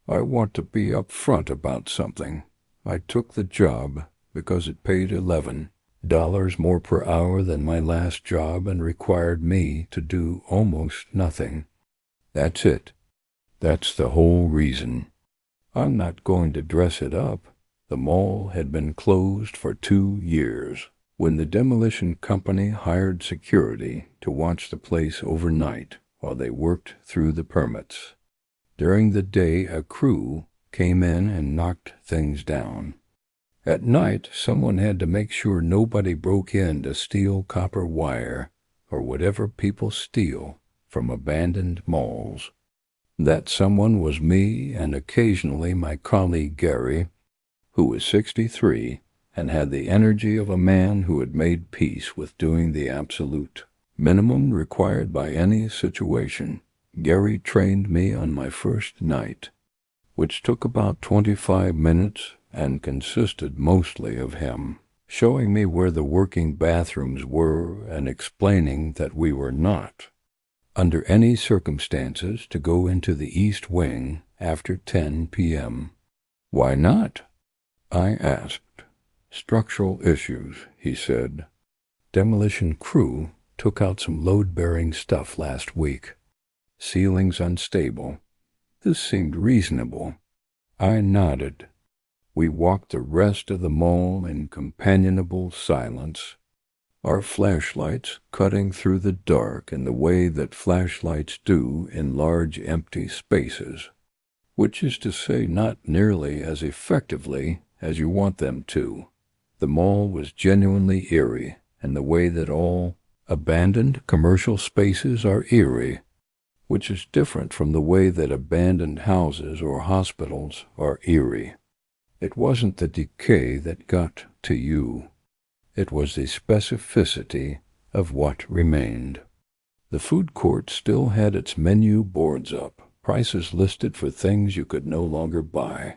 I want to be upfront about something. I took the job because it paid $11 more per hour than my last job and required me to do almost nothing. That's it. That's the whole reason. I'm not going to dress it up. The mall had been closed for 2 years. When the demolition company hired security to watch the place overnight while they worked through the permits. During the day, a crew came in and knocked things down. At night, someone had to make sure nobody broke in to steal copper wire or whatever people steal from abandoned malls. That someone was me and occasionally my colleague Gary, who was 63 and had the energy of a man who had made peace with doing the absolute minimum required by any situation. Gary trained me on my first night, which took about 25 minutes and consisted mostly of him showing me where the working bathrooms were and explaining that we were not, under any circumstances, to go into the East Wing after 10 p.m. Why not? I asked. Structural issues, he said. Demolition crew took out some load-bearing stuff last week. Ceilings unstable. This seemed reasonable. I nodded. We walked the rest of the mall in companionable silence, our flashlights cutting through the dark in the way that flashlights do in large empty spaces, which is to say not nearly as effectively as you want them to. The mall was genuinely eerie in the way that all abandoned commercial spaces are eerie, which is different from the way that abandoned houses or hospitals are eerie. It wasn't the decay that got to you. It was the specificity of what remained. The food court still had its menu boards up, prices listed for things you could no longer buy.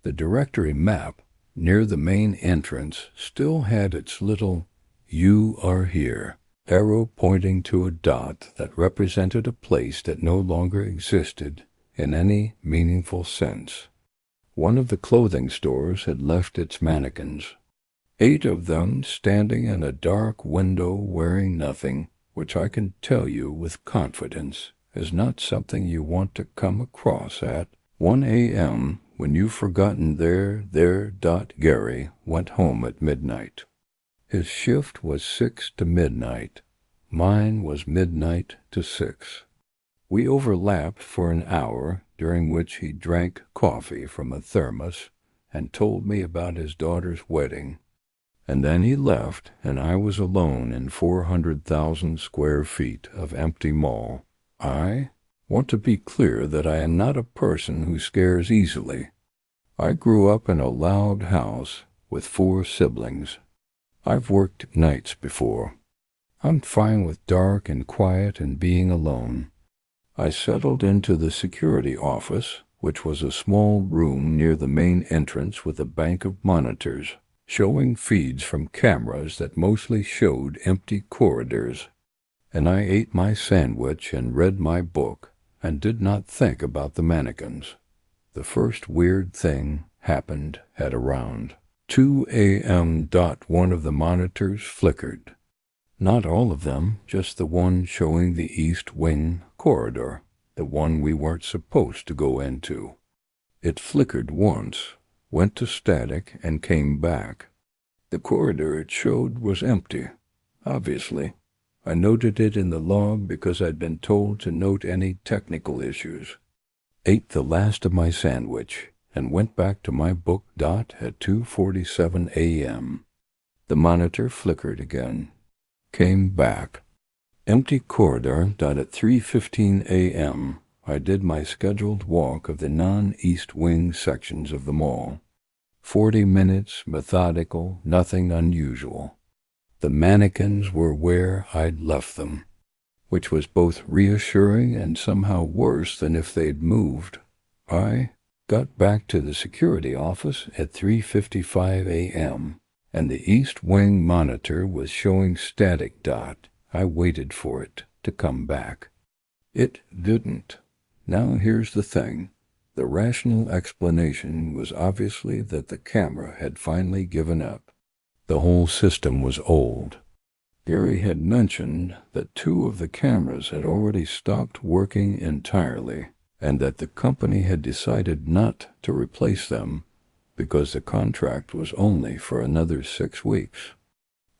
The directory map near the main entrance still had its little "You are here" arrow pointing to a dot that represented a place that no longer existed in any meaningful sense. One of the clothing stores had left its mannequins, 8 of them standing in a dark window wearing nothing, which I can tell you with confidence is not something you want to come across at 1 a.m. when you've forgotten their. Gary went home at midnight. His shift was 6 to midnight. Mine was midnight to 6. We overlapped for an hour, during which he drank coffee from a thermos and told me about his daughter's wedding. And then he left, and I was alone in 400,000 square feet of empty mall. I want to be clear that I am not a person who scares easily. I grew up in a loud house with 4 siblings. I've worked nights before. I'm fine with dark and quiet and being alone. I settled into the security office, which was a small room near the main entrance with a bank of monitors, showing feeds from cameras that mostly showed empty corridors. And I ate my sandwich and read my book and did not think about the mannequins. The first weird thing happened at around 2 a.m. One of the monitors flickered. Not all of them, just the one showing the East Wing corridor, the one we weren't supposed to go into. It flickered once, went to static, and came back. The corridor it showed was empty, obviously. I noted it in the log because I'd been told to note any technical issues. Ate the last of my sandwich and went back to my book. At 2:47 a.m. The monitor flickered again. Came back. Empty corridor. At 3:15 a.m. I did my scheduled walk of the non-East Wing sections of the mall. 40 minutes, methodical, nothing unusual. The mannequins were where I'd left them, which was both reassuring and somehow worse than if they'd moved. I got back to the security office at 3:55 a.m., and the East Wing monitor was showing static. I waited for it to come back. It didn't. Now here's the thing. The rational explanation was obviously that the camera had finally given up. The whole system was old. Gary had mentioned that 2 of the cameras had already stopped working entirely, and that the company had decided not to replace them because the contract was only for another 6 weeks.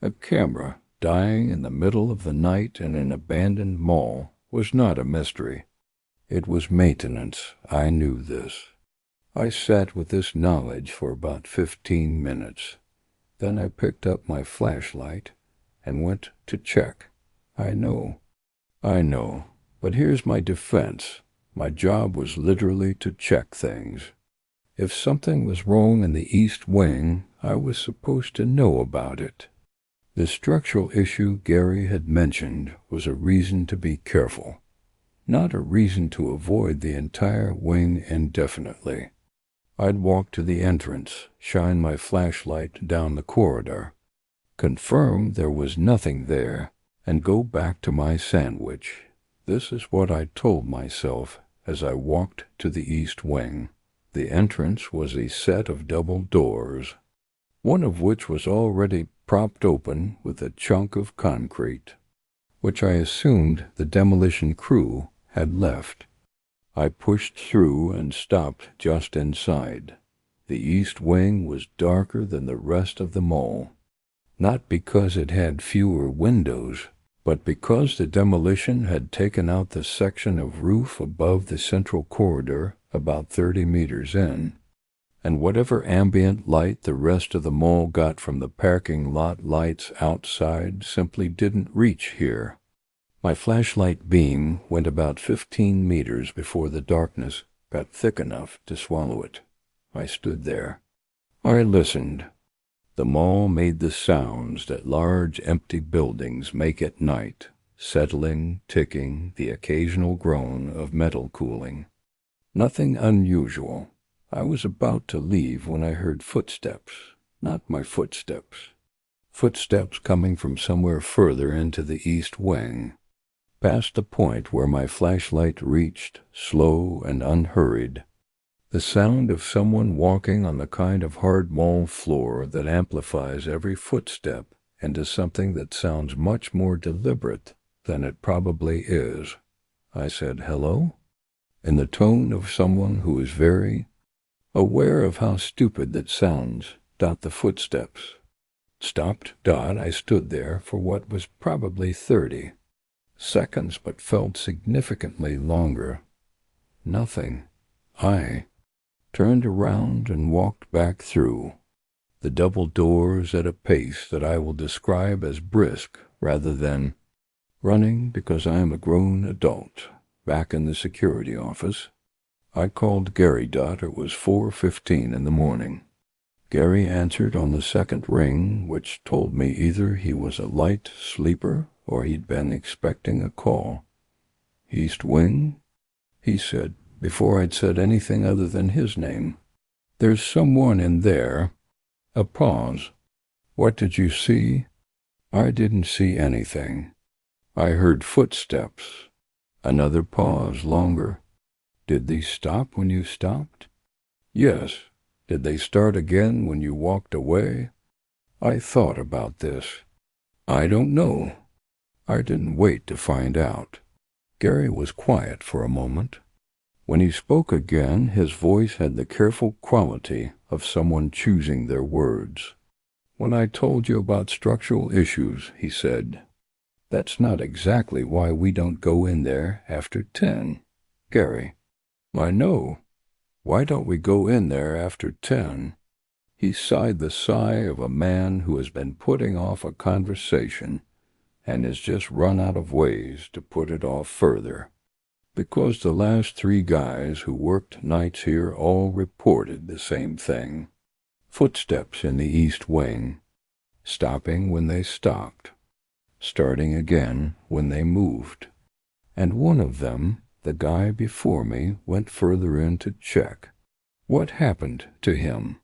A camera dying in the middle of the night in an abandoned mall was not a mystery. It was maintenance. I knew this. I sat with this knowledge for about 15 minutes. Then I picked up my flashlight and went to check. I know, but here's my defense. My job was literally to check things. If something was wrong in the East Wing, I was supposed to know about it. The structural issue Gary had mentioned was a reason to be careful, not a reason to avoid the entire wing indefinitely. I'd walk to the entrance, shine my flashlight down the corridor, confirm there was nothing there, and go back to my sandwich. This is what I told myself as I walked to the East Wing. The entrance was a set of double doors, one of which was already propped open with a chunk of concrete, which I assumed the demolition crew had left. I pushed through and stopped just inside. The East Wing was darker than the rest of the mall, not because it had fewer windows, but because the demolition had taken out the section of roof above the central corridor about 30 meters in, and whatever ambient light the rest of the mall got from the parking lot lights outside simply didn't reach here. My flashlight beam went about 15 meters before the darkness got thick enough to swallow it. I stood there. I listened. The mall made the sounds that large empty buildings make at night, settling, ticking, the occasional groan of metal cooling. Nothing unusual. I was about to leave when I heard footsteps. Not my footsteps. Footsteps coming from somewhere further into the East Wing, past the point where my flashlight reached, slow and unhurried. The sound of someone walking on the kind of hard mall floor that amplifies every footstep into something that sounds much more deliberate than it probably is. I said, "Hello?" in the tone of someone who is very aware of how stupid that sounds. The footsteps stopped. I stood there for what was probably 30 seconds, but felt significantly longer. Nothing. I turned around and walked back through the double doors at a pace that I will describe as brisk rather than running, because I am a grown adult. Back in the security office, I called Gary. It was 4:15 in the morning. Gary answered on the second ring, which told me either he was a light sleeper or he'd been expecting a call. "East Wing?" he said, before I'd said anything other than his name. "There's someone in there." A pause. "What did you see?" "I didn't see anything. I heard footsteps." Another pause, longer. "Did they stop when you stopped?" "Yes." "Did they start again when you walked away?" I thought about this. "I don't know." I didn't wait to find out. Gary was quiet for a moment. When he spoke again, his voice had the careful quality of someone choosing their words. "When I told you about structural issues," he said, "that's not exactly why we don't go in there after 10. Gary." "I know. Why don't we go in there after 10? He sighed the sigh of a man who has been putting off a conversation and has just run out of ways to put it off further. "Because the last 3 guys who worked nights here all reported the same thing. Footsteps in the East Wing, stopping when they stopped, starting again when they moved. And one of them, the guy before me, went further in to check. What happened to him?"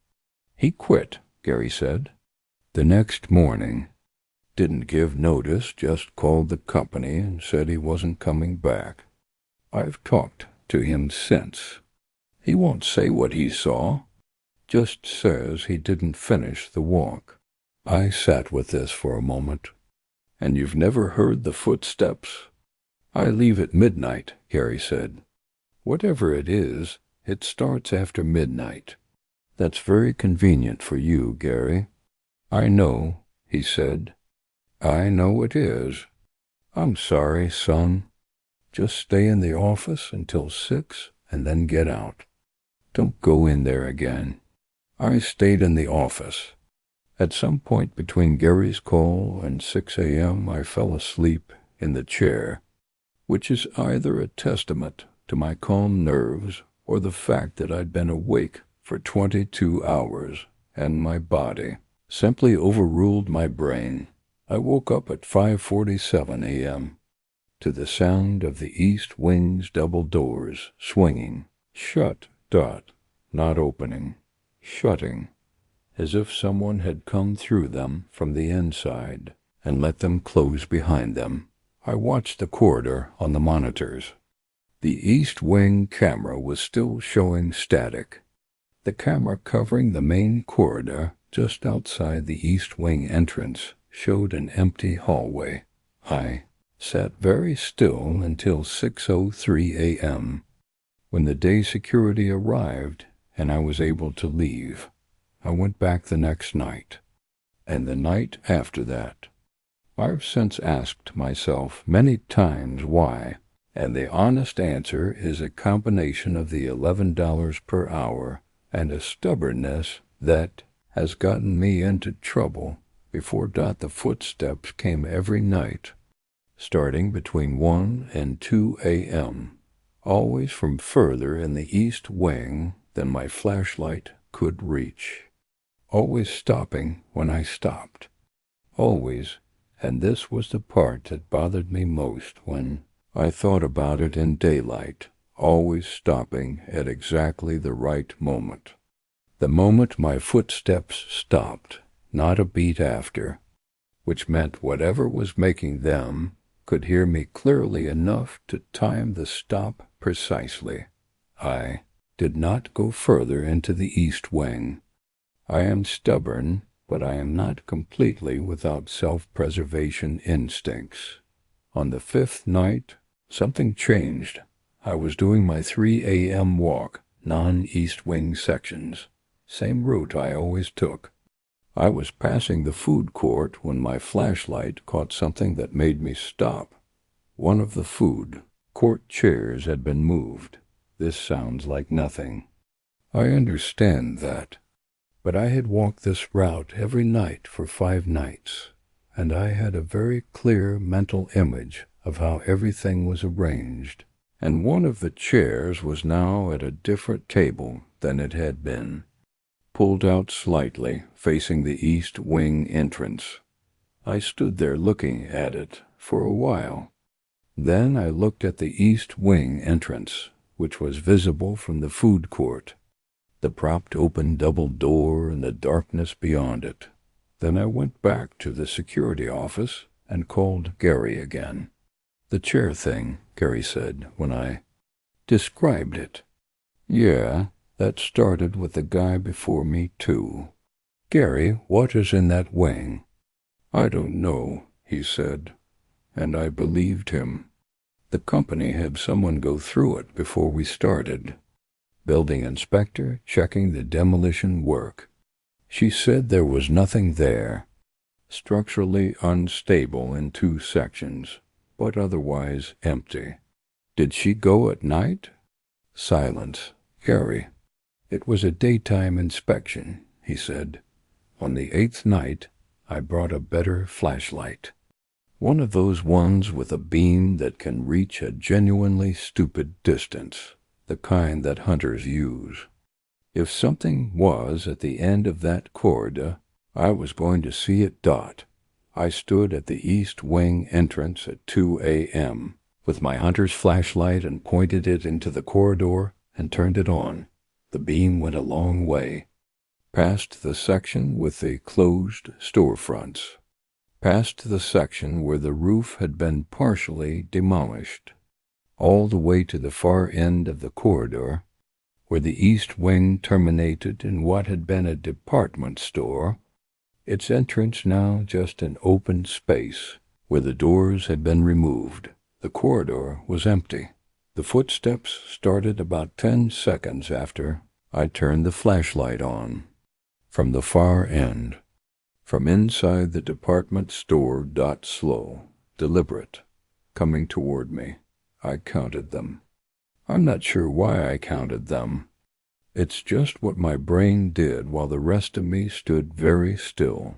"He quit," Gary said. "The next morning. Didn't give notice, just called the company and said he wasn't coming back. I've talked to him since. He won't say what he saw, just says he didn't finish the walk. I sat with this for a moment. And you've never heard the footsteps? I leave at midnight, Gary said. Whatever it is, it starts after midnight. That's very convenient for you, Gary. I know, he said. I know it is. I'm sorry, son. Just stay in the office until 6 and then get out. Don't go in there again. I stayed in the office. At some point between Gary's call and 6 a.m., I fell asleep in the chair, which is either a testament to my calm nerves or the fact that I'd been awake for 22 hours and my body simply overruled my brain. I woke up at 5:47 a.m. to the sound of the east wing's double doors swinging, shut, not opening, shutting, as if someone had come through them from the inside and let them close behind them. I watched the corridor on the monitors. The east wing camera was still showing static. The camera covering the main corridor just outside the east wing entrance showed an empty hallway. I sat very still until 6:03 a.m., when the day security arrived and I was able to leave. I went back the next night, and the night after that. I've since asked myself many times why, and the honest answer is a combination of the $11 per hour and a stubbornness that has gotten me into trouble before the footsteps came every night, starting between 1 and 2 a.m., always from further in the east wing than my flashlight could reach. Always stopping when I stopped. Always, and this was the part that bothered me most when I thought about it in daylight, always stopping at exactly the right moment. The moment my footsteps stopped, not a beat after, which meant whatever was making them could hear me clearly enough to time the stop precisely. I did not go further into the east wing. I am stubborn, but I am not completely without self-preservation instincts. On the 5th night, something changed. I was doing my 3 a.m. walk, non-east wing sections, same route I always took. I was passing the food court when my flashlight caught something that made me stop. One of the food court chairs had been moved. This sounds like nothing. I understand that. But I had walked this route every night for 5 nights, and I had a very clear mental image of how everything was arranged, and one of the chairs was now at a different table than it had been, pulled out slightly, facing the east wing entrance. I stood there looking at it for a while. Then I looked at the east wing entrance, which was visible from the food court, the propped open double door and the darkness beyond it. Then I went back to the security office and called Gary again. The chair thing, Gary said when I described it. Yeah, that started with the guy before me too. Gary, what is in that wing? I don't know, he said, and I believed him. The company had someone go through it before we started. Building inspector checking the demolition work. She said there was nothing there. Structurally unstable in 2 sections, but otherwise empty. Did she go at night? Silence. Gary. It was a daytime inspection, he said. On the 8th night, I brought a better flashlight. One of those ones with a beam that can reach a genuinely stupid distance. The kind that hunters use. If something was at the end of that corridor, I was going to see it dot. I stood at the east wing entrance at 2 a.m. with my hunter's flashlight and pointed it into the corridor and turned it on. The beam went a long way. Past the section with the closed storefronts. Past the section where the roof had been partially demolished. All the way to the far end of the corridor, where the east wing terminated in what had been a department store, its entrance now just an open space where the doors had been removed. The corridor was empty. The footsteps started about 10 seconds after I turned the flashlight on. From the far end, from inside the department store, slow, deliberate, coming toward me. I counted them. I'm not sure why I counted them. It's just what my brain did while the rest of me stood very still.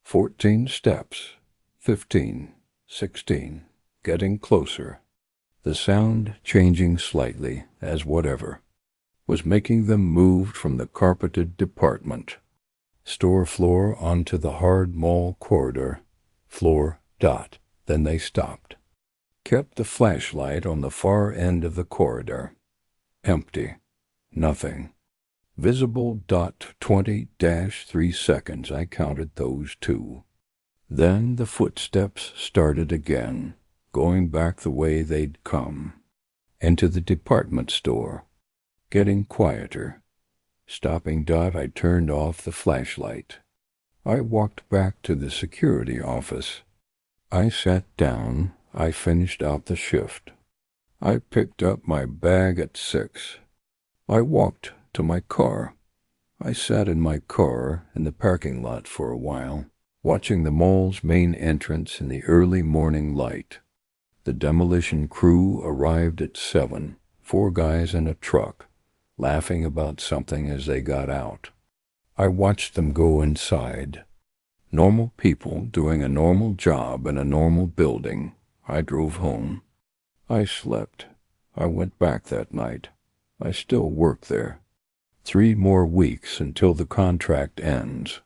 14 steps, 15, 16, getting closer. The sound changing slightly as whatever was making them move from the carpeted department store floor onto the hard mall corridor floor. Then they stopped. Kept the flashlight on the far end of the corridor. Empty. Nothing. Visible. 20-3 seconds. I counted those two. Then the footsteps started again, going back the way they'd come. Into the department store. Getting quieter. Stopping. I turned off the flashlight. I walked back to the security office. I sat down. I finished out the shift. I picked up my bag at 6. I walked to my car. I sat in my car in the parking lot for a while, watching the mall's main entrance in the early morning light. The demolition crew arrived at 7, 4 guys in a truck, laughing about something as they got out. I watched them go inside. Normal people doing a normal job in a normal building. I drove home. I slept. I went back that night. I still work there. 3 more weeks until the contract ends,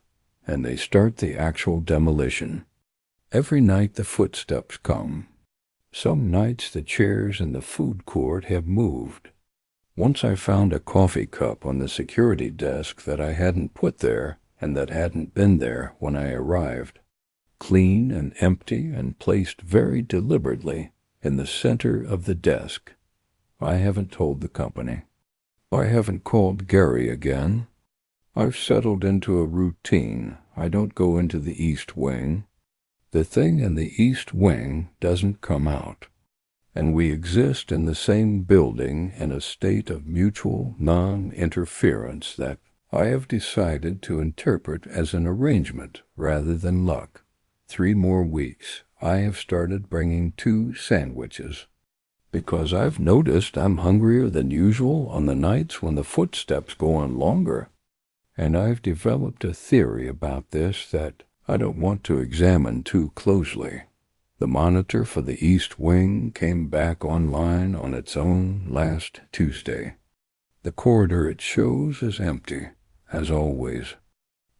and they start the actual demolition. Every night the footsteps come. Some nights the chairs in the food court have moved. Once I found a coffee cup on the security desk that I hadn't put there and that hadn't been there when I arrived. Clean and empty and placed very deliberately in the center of the desk. I haven't told the company. I haven't called Gary again. I've settled into a routine. I don't go into the East Wing. The thing in the East Wing doesn't come out. And we exist in the same building in a state of mutual non-interference that I have decided to interpret as an arrangement rather than luck. 3 more weeks. I have started bringing 2 sandwiches. Because I've noticed I'm hungrier than usual on the nights when the footsteps go on longer. And I've developed a theory about this that I don't want to examine too closely. The monitor for the East Wing came back online on its own last Tuesday. The corridor it shows is empty, as always,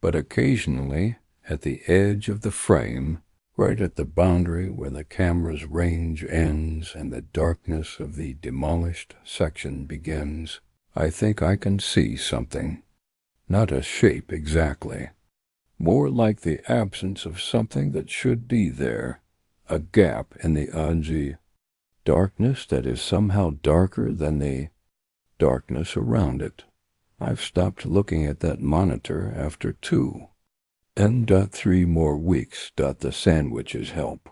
but occasionally, at the edge of the frame, right at the boundary where the camera's range ends and the darkness of the demolished section begins, I think I can see something. Not a shape exactly. More like the absence of something that should be there, a gap in the Anji. Darkness that is somehow darker than the darkness around it. I've stopped looking at that monitor after 2. N. 3 more weeks. The sandwiches help.